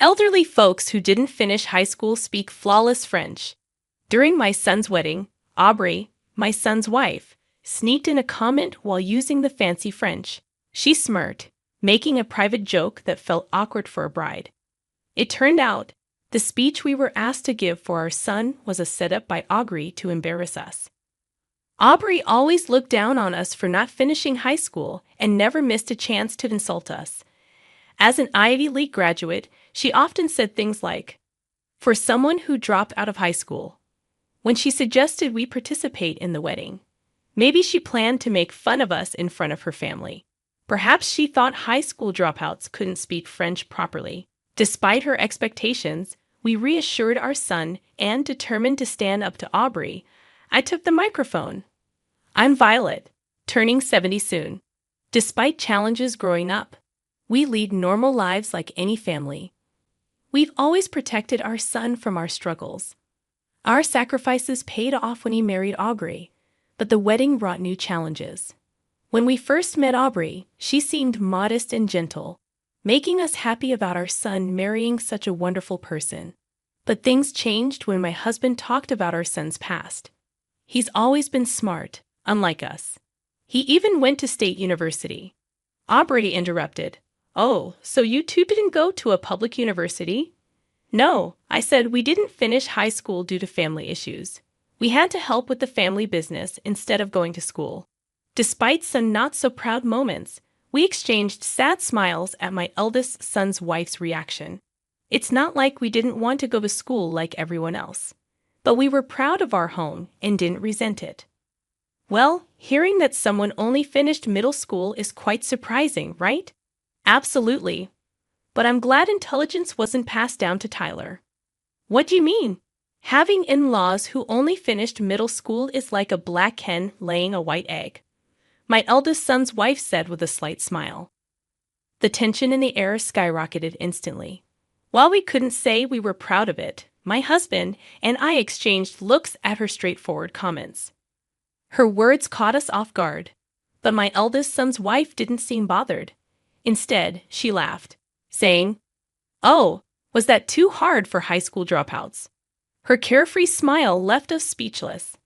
Elderly folks who didn't finish high school speak flawless French. During my son's wedding, Aubrey, my son's wife, sneaked in a comment while using the fancy French. She smirked, making a private joke that felt awkward for a bride. It turned out, the speech we were asked to give for our son was a setup by Aubrey to embarrass us. Aubrey always looked down on us for not finishing high school and never missed a chance to insult us. As an Ivy League graduate, she often said things like, "For someone who dropped out of high school," when she suggested we participate in the wedding. Maybe she planned to make fun of us in front of her family. Perhaps she thought high school dropouts couldn't speak French properly. Despite her expectations, we reassured our son and, determined to stand up to Aubrey, I took the microphone. I'm Violet, turning 70 soon. Despite challenges growing up, we lead normal lives like any family. We've always protected our son from our struggles. Our sacrifices paid off when he married Aubrey, but the wedding brought new challenges. When we first met Aubrey, she seemed modest and gentle, making us happy about our son marrying such a wonderful person. But things changed when my husband talked about our son's past. He's always been smart, unlike us. He even went to state university. Aubrey interrupted. "Oh, so you two didn't go to a public university?" "No," I said, "we didn't finish high school due to family issues. We had to help with the family business instead of going to school." Despite some not-so-proud moments, we exchanged sad smiles at my eldest son's wife's reaction. It's not like we didn't want to go to school like everyone else, but we were proud of our home and didn't resent it. Well, hearing that someone only finished middle school is quite surprising, right? Absolutely. But I'm glad intelligence wasn't passed down to Tyler. What do you mean? Having in-laws who only finished middle school is like a black hen laying a white egg, my eldest son's wife said with a slight smile. The tension in the air skyrocketed instantly. While we couldn't say we were proud of it, my husband and I exchanged looks at her straightforward comments. Her words caught us off guard, but my eldest son's wife didn't seem bothered. Instead, she laughed, saying, "Oh, was that too hard for high school dropouts?" Her carefree smile left us speechless.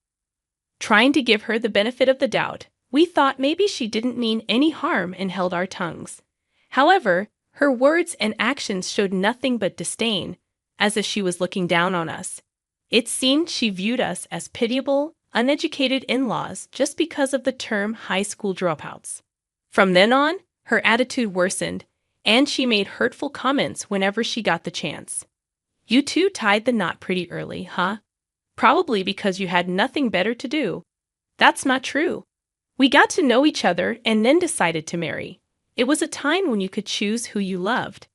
Trying to give her the benefit of the doubt, we thought maybe she didn't mean any harm and held our tongues. However, her words and actions showed nothing but disdain, as if she was looking down on us. It seemed she viewed us as pitiable, uneducated in-laws just because of the term high school dropouts. From then on, her attitude worsened, and she made hurtful comments whenever she got the chance. "You two tied the knot pretty early, huh? Probably because you had nothing better to do." "That's not true. We got to know each other and then decided to marry. It was a time when you could choose who you loved.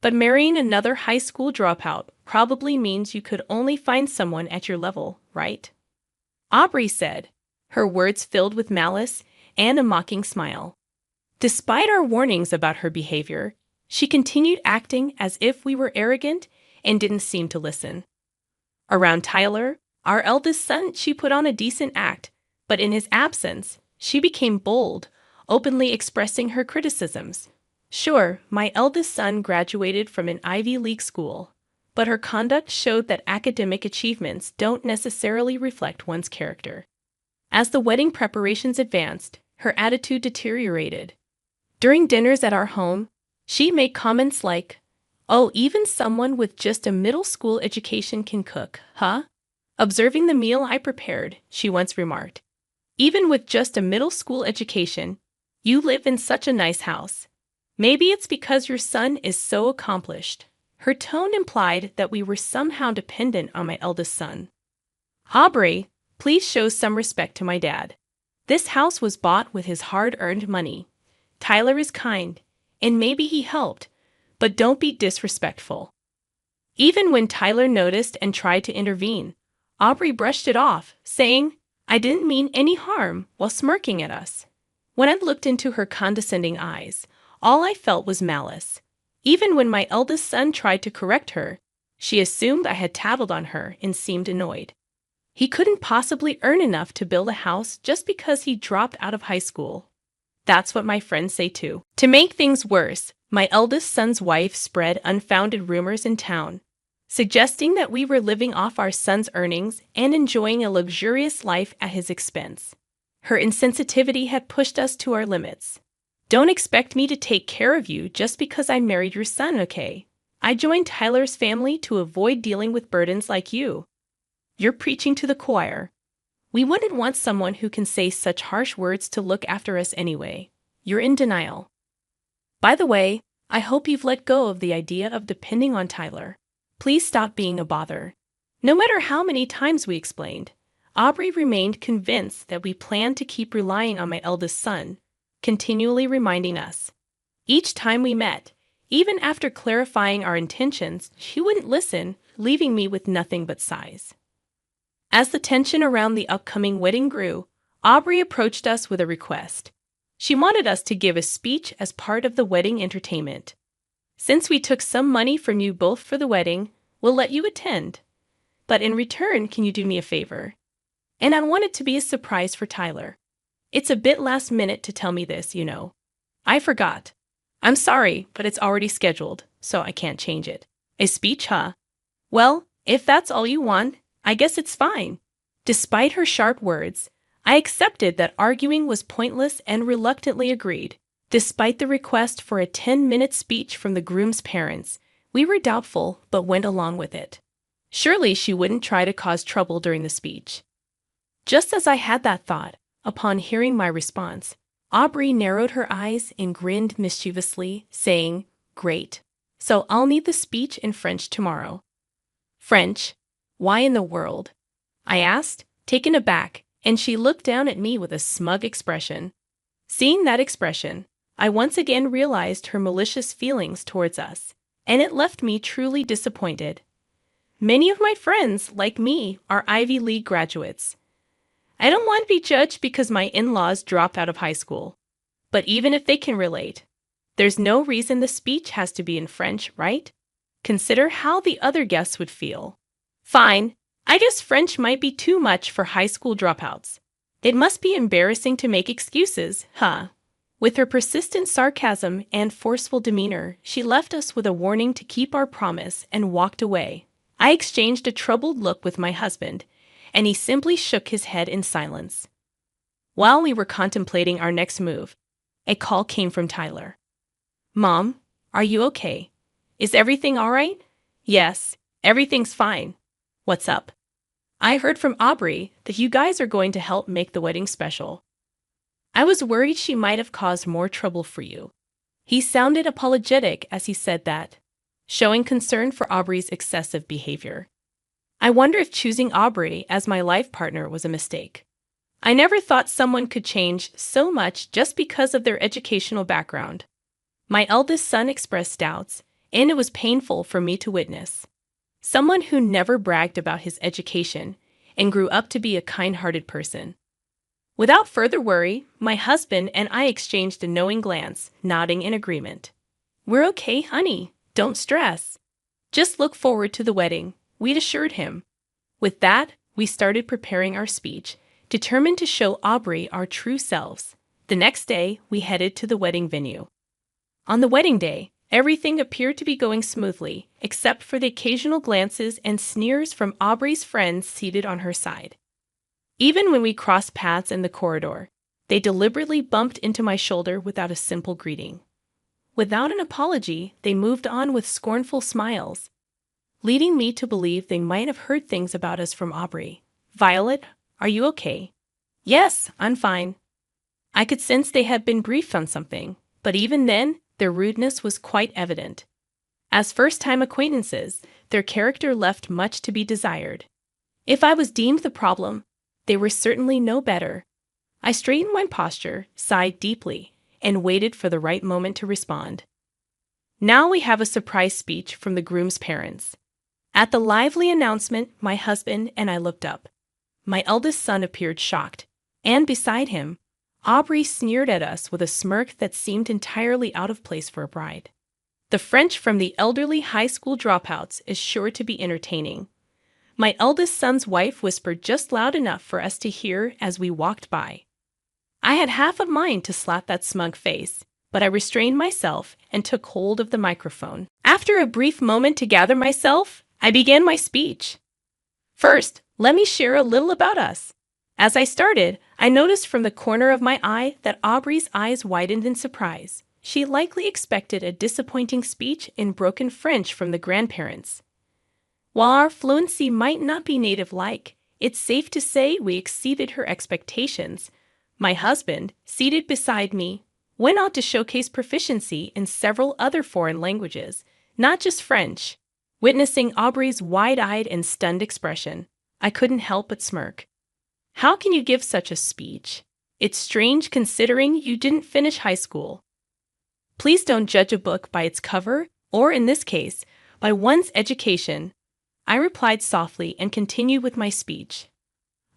But marrying another high school dropout probably means you could only find someone at your level, right?" Aubrey said, her words filled with malice and a mocking smile. Despite our warnings about her behavior, she continued acting as if we were arrogant and didn't seem to listen. Around Tyler, our eldest son, she put on a decent act, but in his absence, she became bold, openly expressing her criticisms. Sure, my eldest son graduated from an Ivy League school, but her conduct showed that academic achievements don't necessarily reflect one's character. As the wedding preparations advanced, her attitude deteriorated. During dinners at our home, she made comments like, "Oh, even someone with just a middle school education can cook, huh?" Observing the meal I prepared, she once remarked, "Even with just a middle school education, you live in such a nice house. Maybe it's because your son is so accomplished." Her tone implied that we were somehow dependent on my eldest son. "Aubrey, please show some respect to my dad. This house was bought with his hard-earned money. Tyler is kind, and maybe he helped, but don't be disrespectful." Even when Tyler noticed and tried to intervene, Aubrey brushed it off, saying, "I didn't mean any harm," while smirking at us. When I looked into her condescending eyes, all I felt was malice. Even when my eldest son tried to correct her, she assumed I had tattled on her and seemed annoyed. He couldn't possibly earn enough to build a house just because he dropped out of high school. That's what my friends say too. To make things worse, My eldest son's wife spread unfounded rumors in town, suggesting that we were living off our son's earnings and enjoying a luxurious life at his expense. Her insensitivity had pushed us to our limits. Don't expect me to take care of you just because I married your son, okay? I joined Tyler's family to avoid dealing with burdens like you. You're preaching to the choir. We wouldn't want someone who can say such harsh words to look after us anyway. You're in denial. By the way, I hope you've let go of the idea of depending on Tyler. Please stop being a bother. No matter how many times we explained, Aubrey remained convinced that we planned to keep relying on my eldest son, continually reminding us. Each time we met, even after clarifying our intentions, she wouldn't listen, leaving me with nothing but sighs. As the tension around the upcoming wedding grew, Aubrey approached us with a request. She wanted us to give a speech as part of the wedding entertainment. Since we took some money from you both for the wedding, we'll let you attend. But in return, can you do me a favor? And I want it to be a surprise for Tyler. It's a bit last minute to tell me this, you know. I forgot. I'm sorry, but it's already scheduled, so I can't change it. A speech, huh? Well, if that's all you want, I guess it's fine. Despite her sharp words, I accepted that arguing was pointless and reluctantly agreed. Despite the request for a 10-minute speech from the groom's parents, we were doubtful but went along with it. Surely she wouldn't try to cause trouble during the speech. Just as I had that thought, upon hearing my response, Aubrey narrowed her eyes and grinned mischievously, saying, "Great. So I'll need the speech in French tomorrow." French? Why in the world? I asked, taken aback, and she looked down at me with a smug expression. Seeing that expression, I once again realized her malicious feelings towards us, and it left me truly disappointed. Many of my friends, like me, are Ivy League graduates. I don't want to be judged because my in-laws dropped out of high school. But even if they can relate, there's no reason the speech has to be in French, right? Consider how the other guests would feel. Fine, I guess French might be too much for high school dropouts. It must be embarrassing to make excuses, huh? With her persistent sarcasm and forceful demeanor, she left us with a warning to keep our promise and walked away. I exchanged a troubled look with my husband, and he simply shook his head in silence. While we were contemplating our next move, a call came from Tyler. "Mom, are you okay? Is everything all right?" "Yes, everything's fine. What's up?" "I heard from Aubrey that you guys are going to help make the wedding special. I was worried she might have caused more trouble for you." He sounded apologetic as he said that, showing concern for Aubrey's excessive behavior. I wonder if choosing Aubrey as my life partner was a mistake. I never thought someone could change so much just because of their educational background. My eldest son expressed doubts, and it was painful for me to witness. Someone who never bragged about his education and grew up to be a kind-hearted person. Without further worry, my husband and I exchanged a knowing glance, nodding in agreement. "We're okay, honey. Don't stress. Just look forward to the wedding," we'd assured him. With that, we started preparing our speech, determined to show Aubrey our true selves. The next day, we headed to the wedding venue. On the wedding day, everything appeared to be going smoothly, except for the occasional glances and sneers from Aubrey's friends seated on her side. Even when we crossed paths in the corridor, they deliberately bumped into my shoulder without a simple greeting. Without an apology, they moved on with scornful smiles, leading me to believe they might have heard things about us from Aubrey. "Violet, are you okay?" "Yes, I'm fine." I could sense they had been briefed on something, but even then, their rudeness was quite evident. As first-time acquaintances, their character left much to be desired. If I was deemed the problem, they were certainly no better. I straightened my posture, sighed deeply, and waited for the right moment to respond. Now we have a surprise speech from the groom's parents. At the lively announcement, my husband and I looked up. My eldest son appeared shocked, and beside him, Aubrey sneered at us with a smirk that seemed entirely out of place for a bride. The French from the elderly high school dropouts is sure to be entertaining. My eldest son's wife whispered just loud enough for us to hear as we walked by. I had half a mind to slap that smug face, but I restrained myself and took hold of the microphone. After a brief moment to gather myself, I began my speech. First, let me share a little about us. As I started, I noticed from the corner of my eye that Aubrey's eyes widened in surprise. She likely expected a disappointing speech in broken French from the grandparents. While our fluency might not be native-like, it's safe to say we exceeded her expectations. My husband, seated beside me, went on to showcase proficiency in several other foreign languages, not just French. Witnessing Aubrey's wide-eyed and stunned expression, I couldn't help but smirk. How can you give such a speech? It's strange considering you didn't finish high school. Please don't judge a book by its cover, or in this case, by one's education. I replied softly and continued with my speech.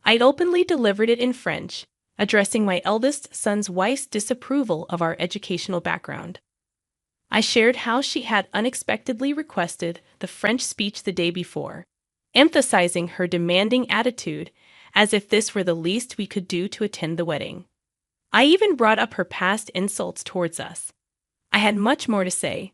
I openly delivered it in French, addressing my eldest son's wife's disapproval of our educational background. I shared how she had unexpectedly requested the French speech the day before, emphasizing her demanding attitude as if this were the least we could do to attend the wedding. I even brought up her past insults towards us. I had much more to say,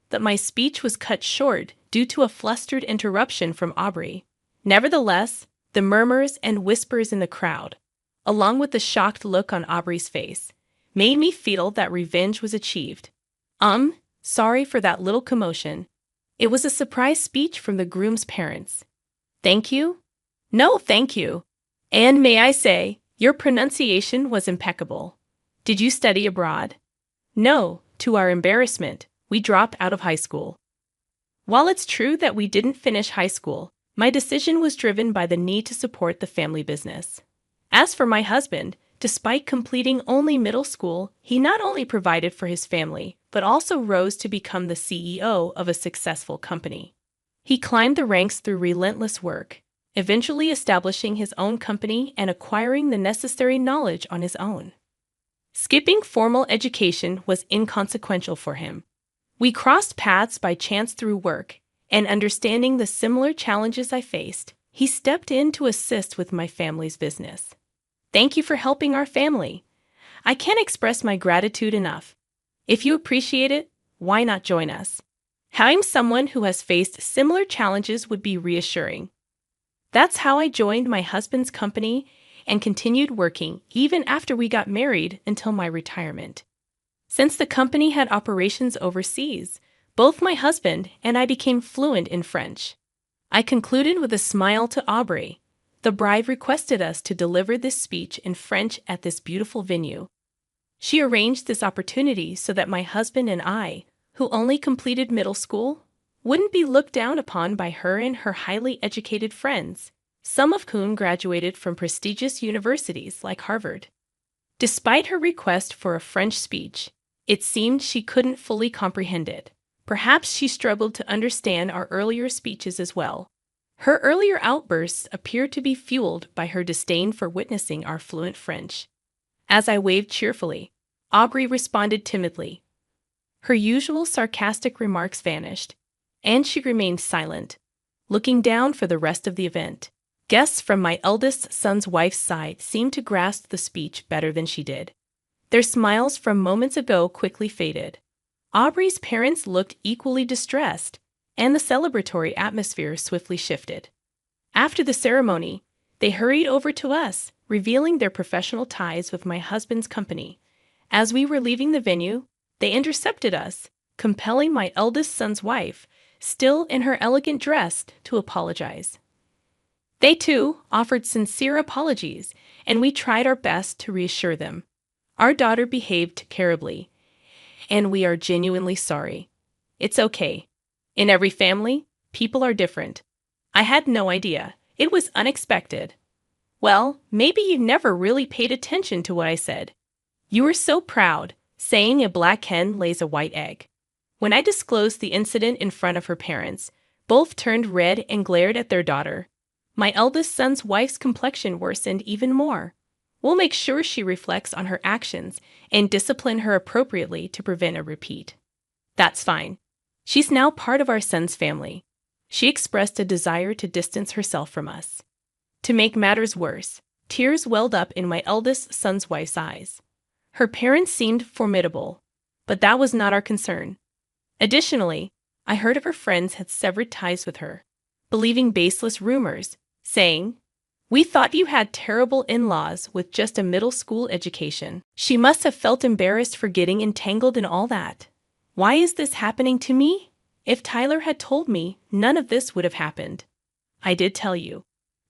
but my speech was cut short due to a flustered interruption from Aubrey. Nevertheless, the murmurs and whispers in the crowd, along with the shocked look on Aubrey's face, made me feel that revenge was achieved. Sorry for that little commotion. It was a surprise speech from the groom's parents. Thank you? No, thank you. And may I say, your pronunciation was impeccable. Did you study abroad? No, to our embarrassment, we dropped out of high school. While it's true that we didn't finish high school, my decision was driven by the need to support the family business. As for my husband, despite completing only middle school, he not only provided for his family, but also rose to become the CEO of a successful company. He climbed the ranks through relentless work, eventually establishing his own company and acquiring the necessary knowledge on his own. Skipping formal education was inconsequential for him. We crossed paths by chance through work, and understanding the similar challenges I faced, he stepped in to assist with my family's business. Thank you for helping our family. I can't express my gratitude enough. If you appreciate it, why not join us? Having someone who has faced similar challenges would be reassuring. That's how I joined my husband's company and continued working even after we got married until my retirement. Since the company had operations overseas, both my husband and I became fluent in French. I concluded with a smile to Aubrey. The bride requested us to deliver this speech in French at this beautiful venue. She arranged this opportunity so that my husband and I, who only completed middle school, wouldn't be looked down upon by her and her highly educated friends, some of whom graduated from prestigious universities like Harvard. Despite her request for a French speech, it seemed she couldn't fully comprehend it. Perhaps she struggled to understand our earlier speeches as well. Her earlier outbursts appeared to be fueled by her disdain for witnessing our fluent French. As I waved cheerfully, Aubrey responded timidly. Her usual sarcastic remarks vanished, and she remained silent, looking down for the rest of the event. Guests from my eldest son's wife's side seemed to grasp the speech better than she did. Their smiles from moments ago quickly faded. Aubrey's parents looked equally distressed, and the celebratory atmosphere swiftly shifted. After the ceremony, they hurried over to us, revealing their professional ties with my husband's company. As we were leaving the venue, they intercepted us, compelling my eldest son's wife, still in her elegant dress, to apologize. They, too, offered sincere apologies, and we tried our best to reassure them. Our daughter behaved terribly, and we are genuinely sorry. It's okay. In every family, people are different. I had no idea. It was unexpected. Well, maybe you never really paid attention to what I said. You were so proud, saying a black hen lays a white egg. When I disclosed the incident in front of her parents, both turned red and glared at their daughter. My eldest son's wife's complexion worsened even more. We'll make sure she reflects on her actions and discipline her appropriately to prevent a repeat. That's fine. She's now part of our son's family. She expressed a desire to distance herself from us. To make matters worse, tears welled up in my eldest son's wife's eyes. Her parents seemed formidable. But that was not our concern. Additionally, I heard of her friends had severed ties with her, believing baseless rumors, saying, "We thought you had terrible in-laws with just a middle school education." She must have felt embarrassed for getting entangled in all that. Why is this happening to me? If Tyler had told me, none of this would have happened. I did tell you.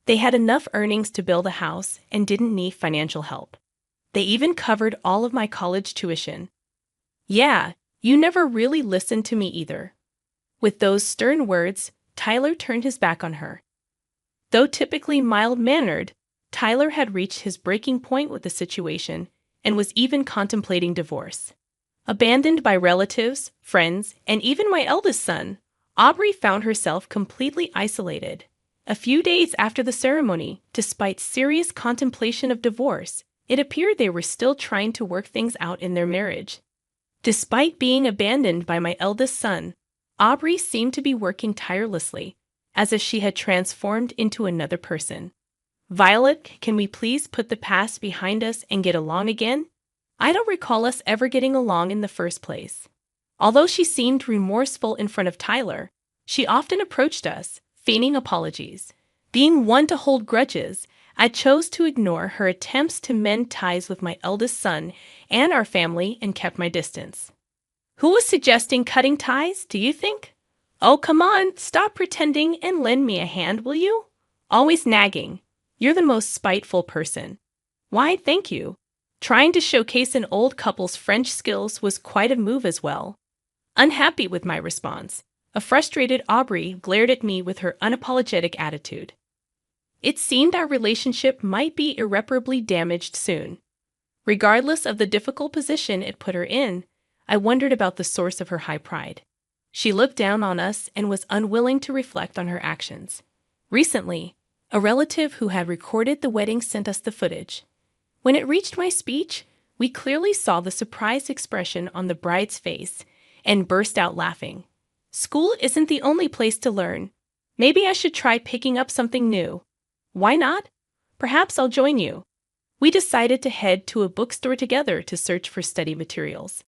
They had enough earnings to build a house and didn't need financial help. They even covered all of my college tuition. Yeah, you never really listened to me either. With those stern words, Tyler turned his back on her. Though typically mild-mannered, Tyler had reached his breaking point with the situation and was even contemplating divorce. Abandoned by relatives, friends, and even my eldest son, Aubrey found herself completely isolated. A few days after the ceremony, despite serious contemplation of divorce, it appeared they were still trying to work things out in their marriage. Despite being abandoned by my eldest son, Aubrey seemed to be working tirelessly, as if she had transformed into another person. "Violet, can we please put the past behind us and get along again? I don't recall us ever getting along in the first place." Although she seemed remorseful in front of Tyler, she often approached us, feigning apologies. Being one to hold grudges, I chose to ignore her attempts to mend ties with my eldest son and our family and kept my distance. Who was suggesting cutting ties, do you think? Oh, come on, stop pretending and lend me a hand, will you? Always nagging. You're the most spiteful person. Why, thank you. Trying to showcase an old couple's French skills was quite a move as well. Unhappy with my response, a frustrated Aubrey glared at me with her unapologetic attitude. It seemed our relationship might be irreparably damaged soon. Regardless of the difficult position it put her in, I wondered about the source of her high pride. She looked down on us and was unwilling to reflect on her actions. Recently, a relative who had recorded the wedding sent us the footage. When it reached my speech, we clearly saw the surprised expression on the bride's face and burst out laughing. School isn't the only place to learn. Maybe I should try picking up something new. Why not? Perhaps I'll join you. We decided to head to a bookstore together to search for study materials.